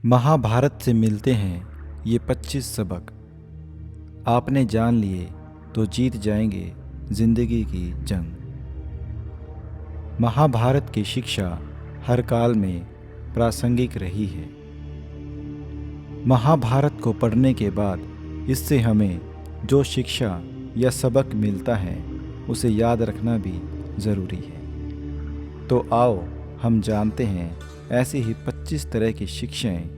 महाभारत से मिलते हैं ये 25 सबक। आपने जान लिए तो जीत जाएंगे जिंदगी की जंग। महाभारत की शिक्षा हर काल में प्रासंगिक रही है। महाभारत को पढ़ने के बाद इससे हमें जो शिक्षा या सबक मिलता है उसे याद रखना भी ज़रूरी है। तो आओ हम जानते हैं ऐसी ही 25 तरह की शिक्षाएं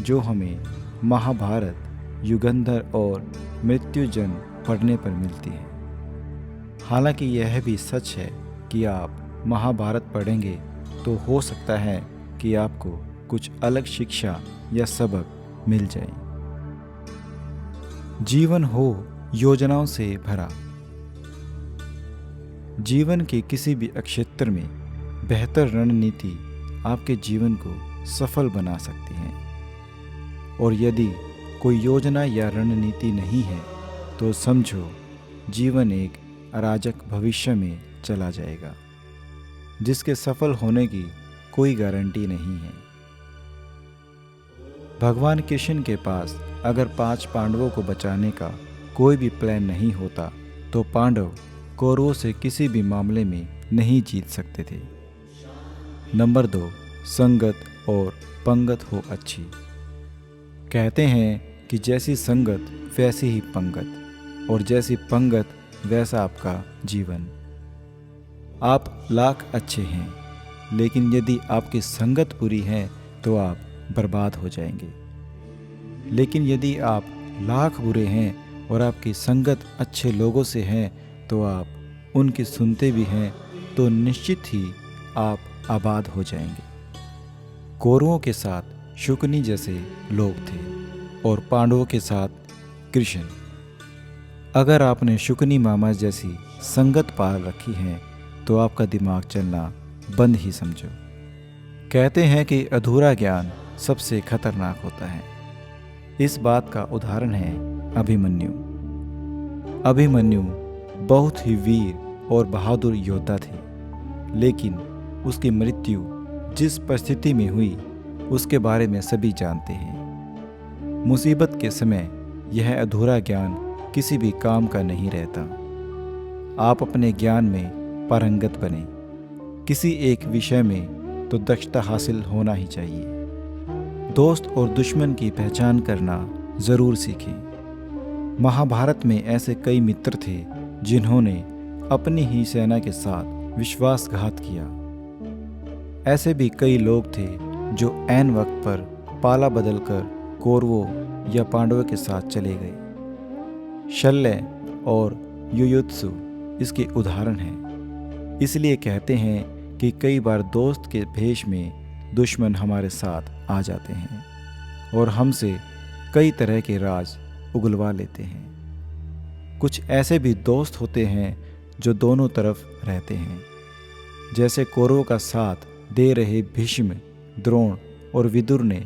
जो हमें महाभारत, युगंधर और मृत्युजन पढ़ने पर मिलती हैं। हालांकि यह भी सच है कि आप महाभारत पढ़ेंगे तो हो सकता है कि आपको कुछ अलग शिक्षा या सबक मिल जाए। जीवन हो योजनाओं से भरा। जीवन के किसी भी क्षेत्र में बेहतर रणनीति आपके जीवन को सफल बना सकती है, और यदि कोई योजना या रणनीति नहीं है तो समझो जीवन एक अराजक भविष्य में चला जाएगा जिसके सफल होने की कोई गारंटी नहीं है। भगवान कृष्ण के पास अगर 5 पांडवों को बचाने का कोई भी प्लान नहीं होता तो पांडव कौरवों से किसी भी मामले में नहीं जीत सकते थे। नंबर 2, संगत और पंगत हो अच्छी। कहते हैं कि जैसी संगत वैसी ही पंगत, और जैसी पंगत वैसा आपका जीवन। आप लाख अच्छे हैं, लेकिन यदि आपकी संगत बुरी है तो आप बर्बाद हो जाएंगे। लेकिन यदि आप लाख बुरे हैं और आपकी संगत अच्छे लोगों से है तो आप उनकी सुनते भी हैं तो निश्चित ही आप आबाद हो जाएंगे। कौरवों के साथ शुकनी जैसे लोग थे और पांडवों के साथ कृष्ण। अगर आपने शुकनी मामा जैसी संगत पाल रखी है तो आपका दिमाग चलना बंद ही समझो। कहते हैं कि अधूरा ज्ञान सबसे खतरनाक होता है। इस बात का उदाहरण है अभिमन्यु। अभिमन्यु बहुत ही वीर और बहादुर योद्धा थे, लेकिन उसकी मृत्यु जिस परिस्थिति में हुई उसके बारे में सभी जानते हैं। मुसीबत के समय यह अधूरा ज्ञान किसी भी काम का नहीं रहता। आप अपने ज्ञान में पारंगत बने। किसी एक विषय में तो दक्षता हासिल होना ही चाहिए। दोस्त और दुश्मन की पहचान करना ज़रूर सीखें। महाभारत में ऐसे कई मित्र थे जिन्होंने अपनी ही सेना के साथ विश्वासघात किया। ऐसे भी कई लोग थे जो ऐन वक्त पर पाला बदलकर कौरवों या पांडवों के साथ चले गए। शल्य और युयुत्सु इसके उदाहरण हैं। इसलिए कहते हैं कि कई बार दोस्त के भेष में दुश्मन हमारे साथ आ जाते हैं और हमसे कई तरह के राज उगलवा लेते हैं। कुछ ऐसे भी दोस्त होते हैं जो दोनों तरफ रहते हैं, जैसे कौरवों का साथ दे रहे भीष्म, द्रोण और विदुर ने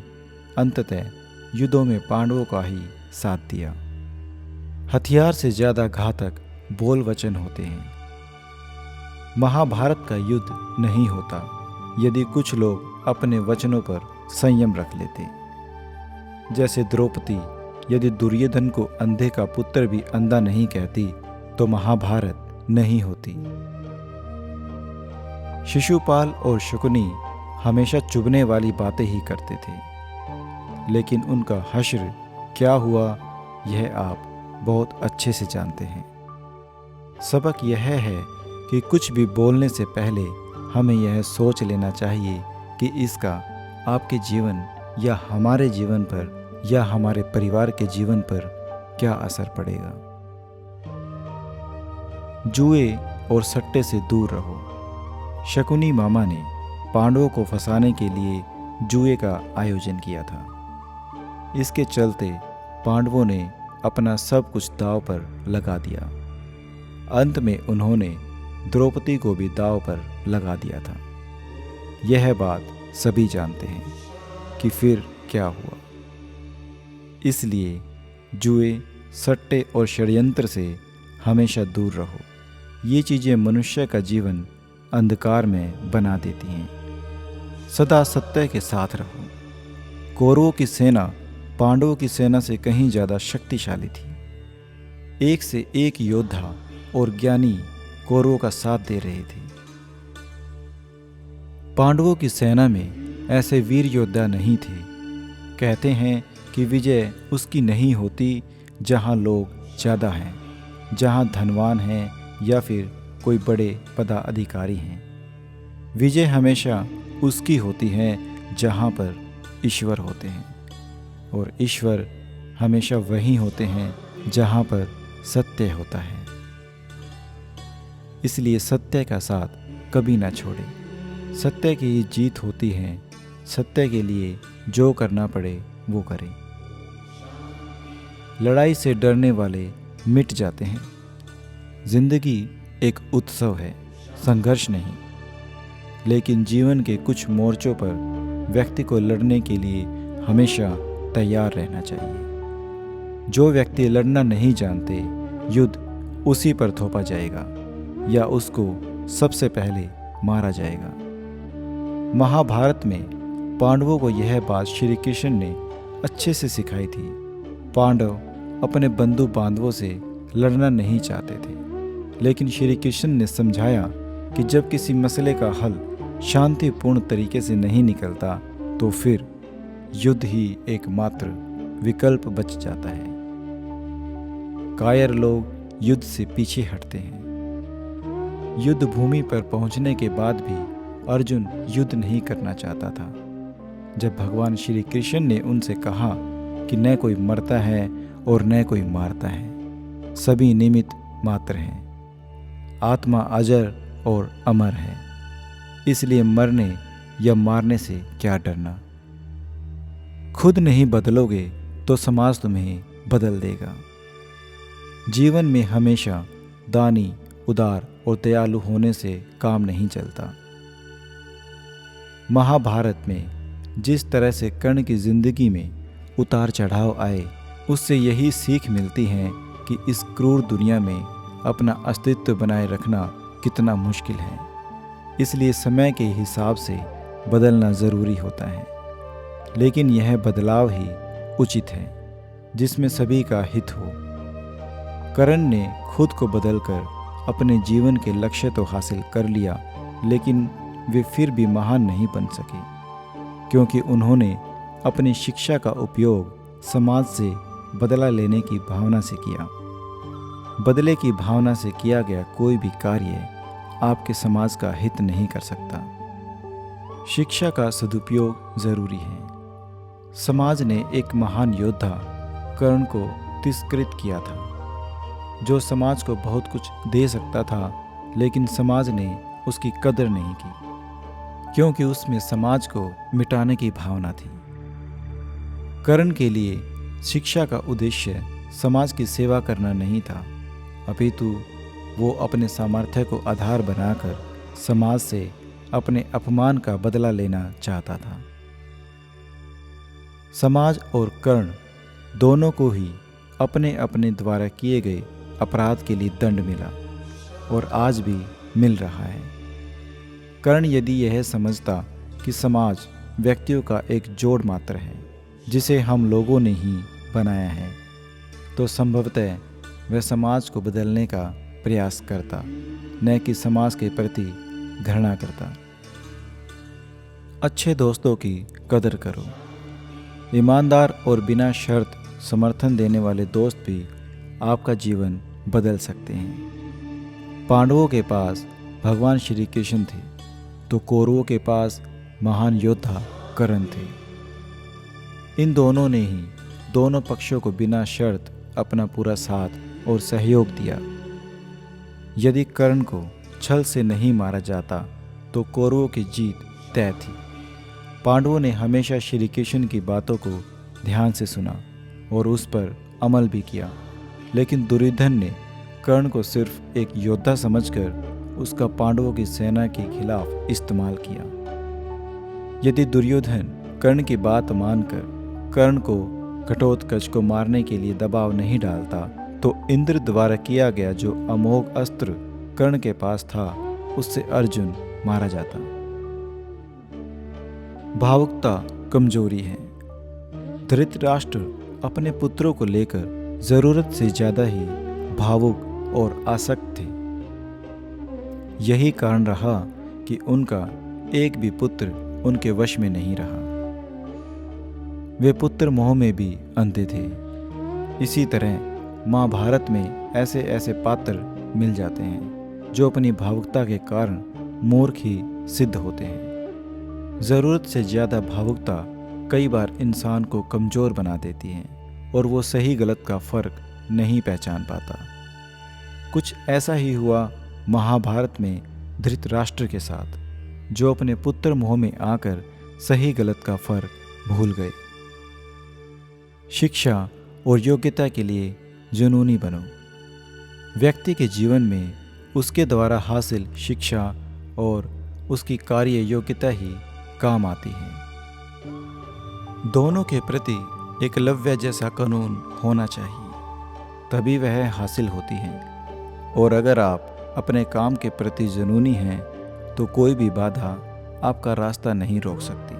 अंततः युद्धों में पांडवों का ही साथ दिया। हथियार से ज़्यादा घातक बोल वचन होते हैं। महाभारत का युद्ध नहीं होता यदि कुछ लोग अपने वचनों पर संयम रख लेते। जैसे द्रौपदी यदि दुर्योधन को अंधे का पुत्र भी अंधा नहीं कहती तो महाभारत नहीं होती। शिशुपाल और शकुनी हमेशा चुभने वाली बातें ही करते थे, लेकिन उनका हश्र क्या हुआ यह आप बहुत अच्छे से जानते हैं। सबक यह है कि कुछ भी बोलने से पहले हमें यह सोच लेना चाहिए कि इसका आपके जीवन या हमारे जीवन पर या हमारे परिवार के जीवन पर क्या असर पड़ेगा। जुए और सट्टे से दूर रहो। शकुनी मामा ने पांडवों को फंसाने के लिए जुए का आयोजन किया था। इसके चलते पांडवों ने अपना सब कुछ दांव पर लगा दिया। अंत में उन्होंने द्रौपदी को भी दांव पर लगा दिया था। यह बात सभी जानते हैं कि फिर क्या हुआ। इसलिए जुए, सट्टे और षड्यंत्र से हमेशा दूर रहो। ये चीज़ें मनुष्य का जीवन अंधकार में बना देती हैं। सदा सत्य के साथ रहो। कौरवों की सेना पांडवों की सेना से कहीं ज़्यादा शक्तिशाली थी। एक से एक योद्धा और ज्ञानी कौरवों का साथ दे रहे थे। पांडवों की सेना में ऐसे वीर योद्धा नहीं थे। कहते हैं कि विजय उसकी नहीं होती जहां लोग ज़्यादा हैं, जहां धनवान हैं या फिर कोई बड़े पदाधिकारी हैं। विजय हमेशा उसकी होती है जहां पर ईश्वर होते हैं, और ईश्वर हमेशा वहीं होते हैं जहां पर सत्य होता है। इसलिए सत्य का साथ कभी ना छोड़े। सत्य की ही जीत होती है। सत्य के लिए जो करना पड़े वो करें। लड़ाई से डरने वाले मिट जाते हैं। जिंदगी एक उत्सव है, संघर्ष नहीं। लेकिन जीवन के कुछ मोर्चों पर व्यक्ति को लड़ने के लिए हमेशा तैयार रहना चाहिए। जो व्यक्ति लड़ना नहीं जानते, युद्ध उसी पर थोपा जाएगा या उसको सबसे पहले मारा जाएगा। महाभारत में पांडवों को यह बात श्री कृष्ण ने अच्छे से सिखाई थी। पांडव अपने बंधु बांधवों से लड़ना नहीं चाहते थे, लेकिन श्री कृष्ण ने समझाया कि जब किसी मसले का हल शांतिपूर्ण तरीके से नहीं निकलता तो फिर युद्ध ही एकमात्र विकल्प बच जाता है। कायर लोग युद्ध से पीछे हटते हैं। युद्ध भूमि पर पहुंचने के बाद भी अर्जुन युद्ध नहीं करना चाहता था। जब भगवान श्री कृष्ण ने उनसे कहा कि न कोई मरता है और न कोई मारता है, सभी निमित्त मात्र हैं। आत्मा अजर और अमर है, इसलिए मरने या मारने से क्या डरना। खुद नहीं बदलोगे तो समाज तुम्हें बदल देगा। जीवन में हमेशा दानी, उदार और दयालु होने से काम नहीं चलता। महाभारत में जिस तरह से कर्ण की जिंदगी में उतार चढ़ाव आए, उससे यही सीख मिलती है कि इस क्रूर दुनिया में अपना अस्तित्व बनाए रखना कितना मुश्किल है। इसलिए समय के हिसाब से बदलना ज़रूरी होता है, लेकिन यह बदलाव ही उचित है जिसमें सभी का हित हो। कर्ण ने खुद को बदलकर अपने जीवन के लक्ष्य तो हासिल कर लिया, लेकिन वे फिर भी महान नहीं बन सके, क्योंकि उन्होंने अपनी शिक्षा का उपयोग समाज से बदला लेने की भावना से किया। बदले की भावना से किया गया कोई भी कार्य आपके समाज का हित नहीं कर सकता। शिक्षा का सदुपयोग जरूरी है। समाज ने एक महान योद्धा कर्ण को तिरस्कृत किया था, जो समाज को बहुत कुछ दे सकता था, लेकिन समाज ने उसकी कदर नहीं की, क्योंकि उसमें समाज को मिटाने की भावना थी। कर्ण के लिए शिक्षा का उद्देश्य समाज की सेवा करना नहीं था, अपितु वो अपने सामर्थ्य को आधार बनाकर समाज से अपने अपमान का बदला लेना चाहता था। समाज और कर्ण दोनों को ही अपने अपने द्वारा किए गए अपराध के लिए दंड मिला और आज भी मिल रहा है। कर्ण यदि यह समझता कि समाज व्यक्तियों का एक जोड़ मात्र है जिसे हम लोगों ने ही बनाया है, तो संभवतः वह समाज को बदलने का प्रयास करता, न कि समाज के प्रति घृणा करता। अच्छे दोस्तों की कदर करो। ईमानदार और बिना शर्त समर्थन देने वाले दोस्त भी आपका जीवन बदल सकते हैं। पांडवों के पास भगवान श्री कृष्ण थे, तो कौरवों के पास महान योद्धा कर्ण थे। इन दोनों ने ही दोनों पक्षों को बिना शर्त अपना पूरा साथ और सहयोग दिया। यदि कर्ण को छल से नहीं मारा जाता तो कौरवों की जीत तय थी। पांडवों ने हमेशा श्री कृष्ण की बातों को ध्यान से सुना और उस पर अमल भी किया, लेकिन दुर्योधन ने कर्ण को सिर्फ एक योद्धा समझकर उसका पांडवों की सेना के खिलाफ इस्तेमाल किया। यदि दुर्योधन कर्ण की बात मानकर कर्ण को घटोत्कच को मारने के लिए दबाव नहीं डालता, तो इंद्र द्वारा किया गया जो अमोघ अस्त्र कर्ण के पास था, उससे अर्जुन मारा जाता। भावुकता कमजोरी है, धृतराष्ट्र अपने पुत्रों को लेकर जरूरत से ज्यादा ही भावुक और आसक्त थे। यही कारण रहा कि उनका एक भी पुत्र उनके वश में नहीं रहा। वे पुत्र मोह में भी अंधे थे। इसी तरह महाभारत में ऐसे ऐसे पात्र मिल जाते हैं जो अपनी भावुकता के कारण मूर्ख ही सिद्ध होते हैं। ज़रूरत से ज़्यादा भावुकता कई बार इंसान को कमज़ोर बना देती है और वो सही गलत का फ़र्क नहीं पहचान पाता। कुछ ऐसा ही हुआ महाभारत में धृतराष्ट्र के साथ, जो अपने पुत्र मोह में आकर सही गलत का फ़र्क भूल गए। शिक्षा और योग्यता के लिए जुनूनी बनो। व्यक्ति के जीवन में उसके द्वारा हासिल शिक्षा और उसकी कार्य योग्यता ही काम आती है। दोनों के प्रति एकलव्य जैसा कानून होना चाहिए, तभी वह हासिल होती है। और अगर आप अपने काम के प्रति जुनूनी हैं तो कोई भी बाधा आपका रास्ता नहीं रोक सकती।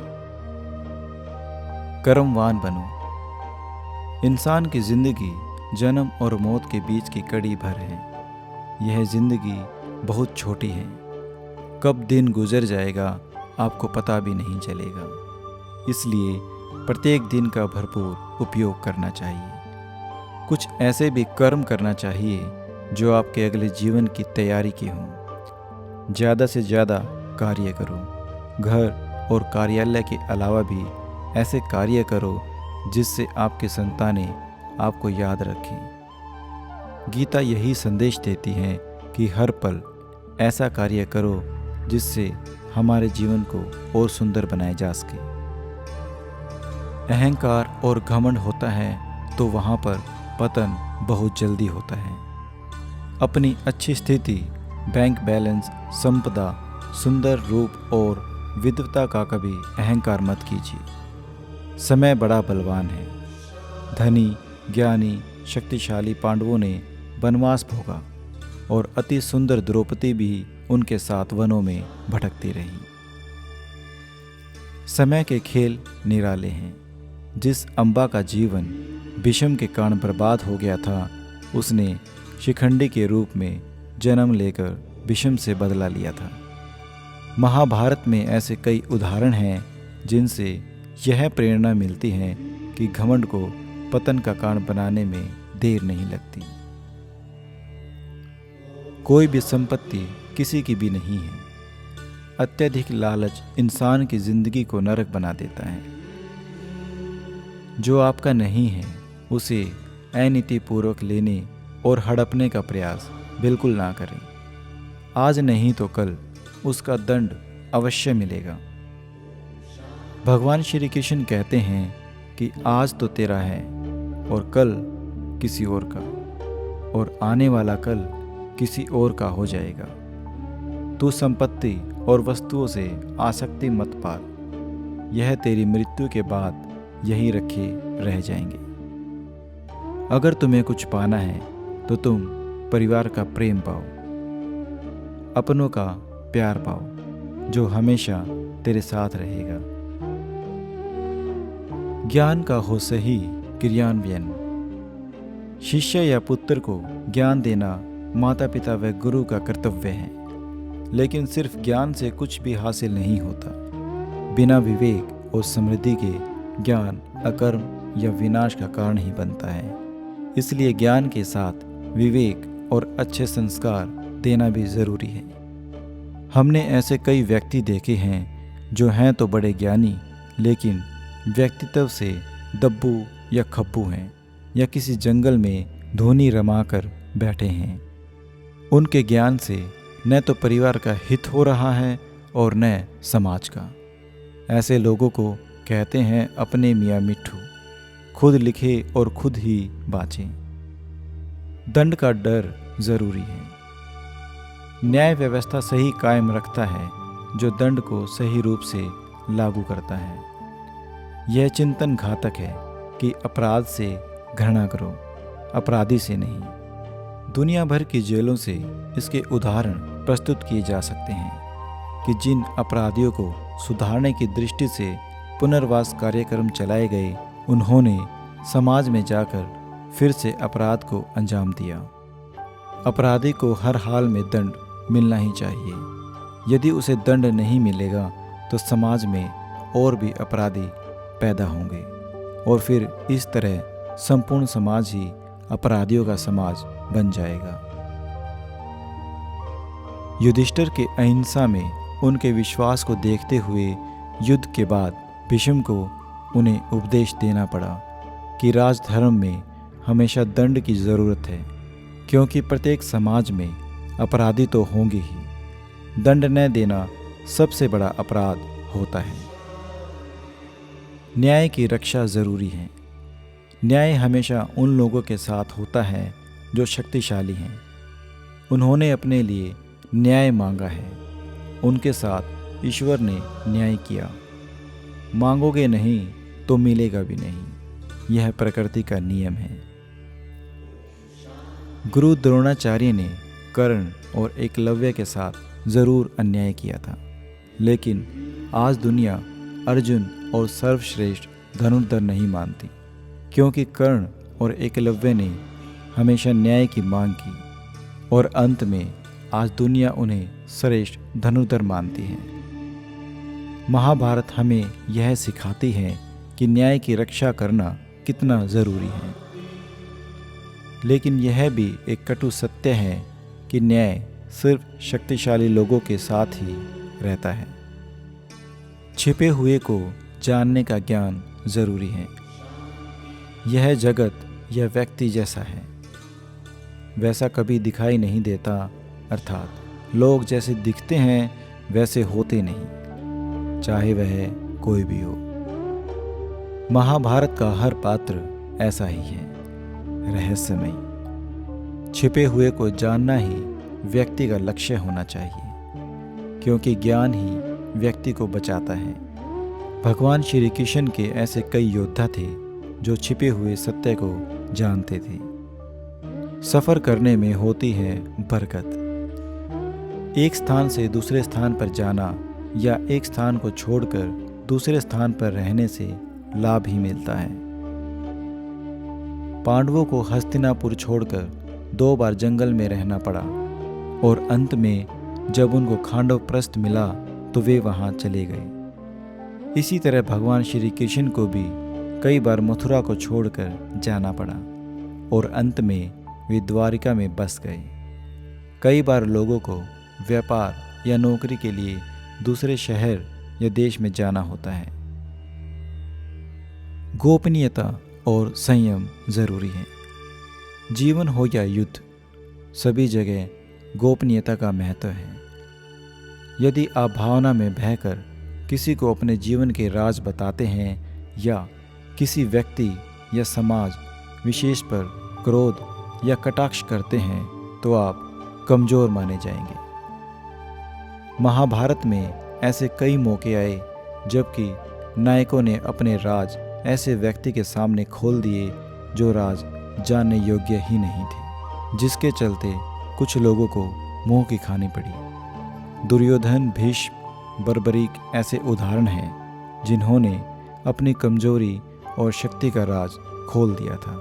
कर्मवान बनो। इंसान की जिंदगी जन्म और मौत के बीच की कड़ी भर है। यह जिंदगी बहुत छोटी है। कब दिन गुजर जाएगा आपको पता भी नहीं चलेगा। इसलिए प्रत्येक दिन का भरपूर उपयोग करना चाहिए। कुछ ऐसे भी कर्म करना चाहिए जो आपके अगले जीवन की तैयारी के हों। ज़्यादा से ज़्यादा कार्य करो। घर और कार्यालय के अलावा भी ऐसे कार्य करो जिससे आपके संतानें आपको याद रखें। गीता यही संदेश देती है कि हर पल ऐसा कार्य करो जिससे हमारे जीवन को और सुंदर बनाया जा सके। अहंकार और घमंड होता है तो वहाँ पर पतन बहुत जल्दी होता है। अपनी अच्छी स्थिति, बैंक बैलेंस, संपदा, सुंदर रूप और विद्वता का कभी अहंकार मत कीजिए। समय बड़ा बलवान है। धनी, ज्ञानी, शक्तिशाली पांडवों ने वनवास भोगा और अति सुंदर द्रौपदी भी उनके साथ वनों में भटकती रही। समय के खेल निराले हैं। जिस अम्बा का जीवन भीष्म के कारण बर्बाद हो गया था, उसने शिखंडी के रूप में जन्म लेकर भीष्म से बदला लिया था। महाभारत में ऐसे कई उदाहरण हैं जिनसे यह प्रेरणा मिलती है कि घमंड को पतन का कारण बनाने में देर नहीं लगती। कोई भी संपत्ति किसी की भी नहीं है। अत्यधिक लालच इंसान की जिंदगी को नरक बना देता है। जो आपका नहीं है उसे अनीतिपूर्वक लेने और हड़पने का प्रयास बिल्कुल ना करें। आज नहीं तो कल उसका दंड अवश्य मिलेगा। भगवान श्री कृष्ण कहते हैं कि आज तो तेरा है और कल किसी और का, और आने वाला कल किसी और का हो जाएगा। तू संपत्ति और वस्तुओं से आसक्ति मत पाल। यह तेरी मृत्यु के बाद यहीं रखे रह जाएंगे। अगर तुम्हें कुछ पाना है तो तुम परिवार का प्रेम पाओ, अपनों का प्यार पाओ जो हमेशा तेरे साथ रहेगा। ज्ञान का हो सही क्रियान्वयन। शिष्य या पुत्र को ज्ञान देना माता पिता व गुरु का कर्तव्य है, लेकिन सिर्फ ज्ञान से कुछ भी हासिल नहीं होता। बिना विवेक और समृद्धि के ज्ञान अकर्म या विनाश का कारण ही बनता है। इसलिए ज्ञान के साथ विवेक और अच्छे संस्कार देना भी जरूरी है। हमने ऐसे कई व्यक्ति देखे हैं जो हैं तो बड़े ज्ञानी, लेकिन व्यक्तित्व से दब्बू या खप्पू हैं या किसी जंगल में धोनी रमाकर बैठे हैं। उनके ज्ञान से न तो परिवार का हित हो रहा है और न समाज का। ऐसे लोगों को कहते हैं अपने मियाँ मिट्ठू, खुद लिखे और खुद ही बाँचें। दंड का डर जरूरी है। न्याय व्यवस्था सही कायम रखता है जो दंड को सही रूप से लागू करता है। यह चिंतन घातक है कि अपराध से घृणा करो, अपराधी से नहीं। दुनिया भर की जेलों से इसके उदाहरण प्रस्तुत किए जा सकते हैं कि जिन अपराधियों को सुधारने की दृष्टि से पुनर्वास कार्यक्रम चलाए गए, उन्होंने समाज में जाकर फिर से अपराध को अंजाम दिया। अपराधी को हर हाल में दंड मिलना ही चाहिए। यदि उसे दंड नहीं मिलेगा तो समाज में और भी अपराधी पैदा होंगे और फिर इस तरह संपूर्ण समाज ही अपराधियों का समाज बन जाएगा। युधिष्ठिर के अहिंसा में उनके विश्वास को देखते हुए युद्ध के बाद भीष्म को उन्हें उपदेश देना पड़ा कि राजधर्म में हमेशा दंड की ज़रूरत है, क्योंकि प्रत्येक समाज में अपराधी तो होंगे ही। दंड न देना सबसे बड़ा अपराध होता है। न्याय की रक्षा ज़रूरी है। न्याय हमेशा उन लोगों के साथ होता है जो शक्तिशाली हैं। उन्होंने अपने लिए न्याय मांगा है, उनके साथ ईश्वर ने न्याय किया। मांगोगे नहीं तो मिलेगा भी नहीं, यह प्रकृति का नियम है। गुरु द्रोणाचार्य ने कर्ण और एकलव्य के साथ ज़रूर अन्याय किया था, लेकिन आज दुनिया अर्जुन और सर्वश्रेष्ठ धनुर्धर नहीं मानती, क्योंकि कर्ण और एकलव्य ने हमेशा न्याय की मांग की और अंत में आज दुनिया उन्हें श्रेष्ठ धनुर्धर मानती है। महाभारत हमें यह सिखाती है कि न्याय की रक्षा करना कितना ज़रूरी है। लेकिन यह भी एक कटु सत्य है कि न्याय सिर्फ शक्तिशाली लोगों के साथ ही रहता है। छिपे हुए को जानने का ज्ञान ज़रूरी है। यह जगत यह व्यक्ति जैसा है, वैसा कभी दिखाई नहीं देता, अर्थात लोग जैसे दिखते हैं वैसे होते नहीं, चाहे वह कोई भी हो। महाभारत का हर पात्र ऐसा ही है, रहस्यमयी। छिपे हुए को जानना ही व्यक्ति का लक्ष्य होना चाहिए, क्योंकि ज्ञान ही व्यक्ति को बचाता है। भगवान श्री कृष्ण के ऐसे कई योद्धा थे जो छिपे हुए सत्य को जानते थे। सफ़र करने में होती है बरकत। एक स्थान से दूसरे स्थान पर जाना या एक स्थान को छोड़कर दूसरे स्थान पर रहने से लाभ ही मिलता है। पांडवों को हस्तिनापुर छोड़कर 2 बार जंगल में रहना पड़ा और अंत में जब उनको खांडवप्रस्थ मिला तो वे वहां चले गए। इसी तरह भगवान श्री कृष्ण को भी कई बार मथुरा को छोड़कर जाना पड़ा और अंत में वे द्वारिका में बस गए। कई बार लोगों को व्यापार या नौकरी के लिए दूसरे शहर या देश में जाना होता है। गोपनीयता और संयम जरूरी है। जीवन हो या युद्ध, सभी जगह गोपनीयता का महत्व है। यदि आप भावना में बहकर किसी को अपने जीवन के राज बताते हैं या किसी व्यक्ति या समाज विशेष पर क्रोध या कटाक्ष करते हैं तो आप कमज़ोर माने जाएंगे। महाभारत में ऐसे कई मौके आए जबकि नायकों ने अपने राज ऐसे व्यक्ति के सामने खोल दिए जो राज जानने योग्य ही नहीं थे, जिसके चलते कुछ लोगों को मुंह की खानी पड़ी। दुर्योधन, भीष्म, बर्बरीक ऐसे उदाहरण हैं जिन्होंने अपनी कमजोरी और शक्ति का राज खोल दिया था।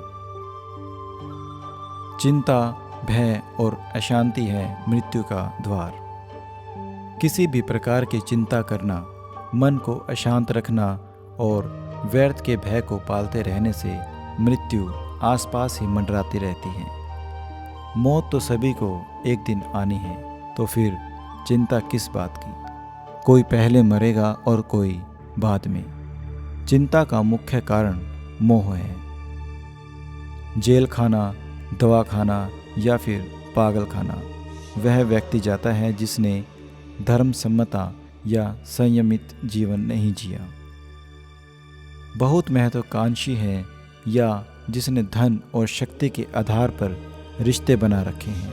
चिंता, भय और अशांति है मृत्यु का द्वार। किसी भी प्रकार की चिंता करना, मन को अशांत रखना और व्यर्थ के भय को पालते रहने से मृत्यु आसपास ही मंडराती रहती है। मौत तो सभी को एक दिन आनी है, तो फिर चिंता किस बात की? कोई पहले मरेगा और कोई बाद में। चिंता का मुख्य कारण मोह है। जेल खाना, दवा खाना या फिर पागल खाना वह व्यक्ति जाता है जिसने धर्म सम्मता या संयमित जीवन नहीं जिया। बहुत महत्वाकांक्षी है या जिसने धन और शक्ति के आधार पर रिश्ते बना रखे हैं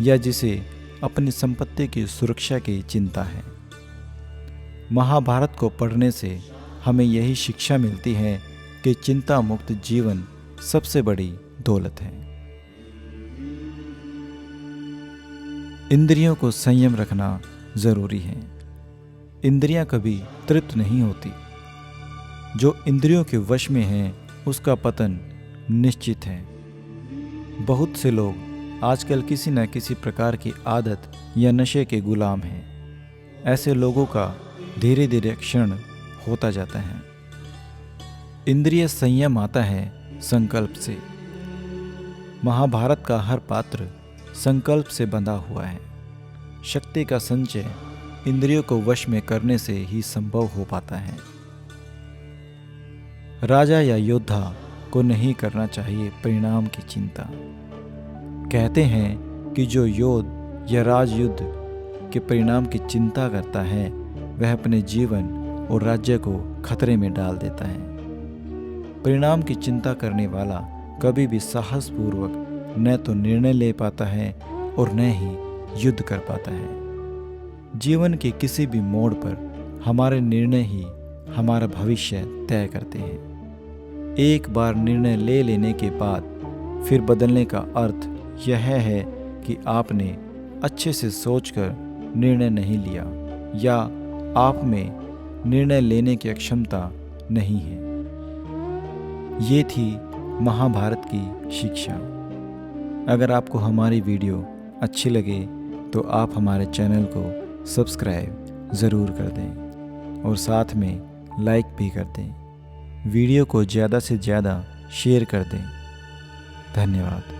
या जिसे अपनी संपत्ति की सुरक्षा की चिंता है। महाभारत को पढ़ने से हमें यही शिक्षा मिलती है कि चिंता मुक्त जीवन सबसे बड़ी दौलत है। इंद्रियों को संयम रखना जरूरी है। इंद्रियां कभी तृप्त नहीं होती। जो इंद्रियों के वश में है उसका पतन निश्चित है। बहुत से लोग आजकल किसी न किसी प्रकार की आदत या नशे के गुलाम हैं। ऐसे लोगों का धीरे धीरे क्षरण होता जाता है। इंद्रिय संयम आता है संकल्प से। महाभारत का हर पात्र संकल्प से बंधा हुआ है। शक्ति का संचय इंद्रियों को वश में करने से ही संभव हो पाता है। राजा या योद्धा को नहीं करना चाहिए परिणाम की चिंता। कहते हैं कि जो योद्ध या राजयुद्ध के परिणाम की चिंता करता है वह अपने जीवन और राज्य को खतरे में डाल देता है। परिणाम की चिंता करने वाला कभी भी साहसपूर्वक न तो निर्णय ले पाता है और न ही युद्ध कर पाता है। जीवन के किसी भी मोड़ पर हमारे निर्णय ही हमारा भविष्य तय करते हैं। एक बार निर्णय ले लेने के बाद फिर बदलने का अर्थ यह है कि आपने अच्छे से सोचकर निर्णय नहीं लिया या आप में निर्णय लेने की क्षमता नहीं है। ये थी महाभारत की शिक्षा। अगर आपको हमारी वीडियो अच्छी लगे तो आप हमारे चैनल को सब्सक्राइब ज़रूर कर दें और साथ में लाइक भी कर दें। वीडियो को ज़्यादा से ज़्यादा शेयर कर दें। धन्यवाद।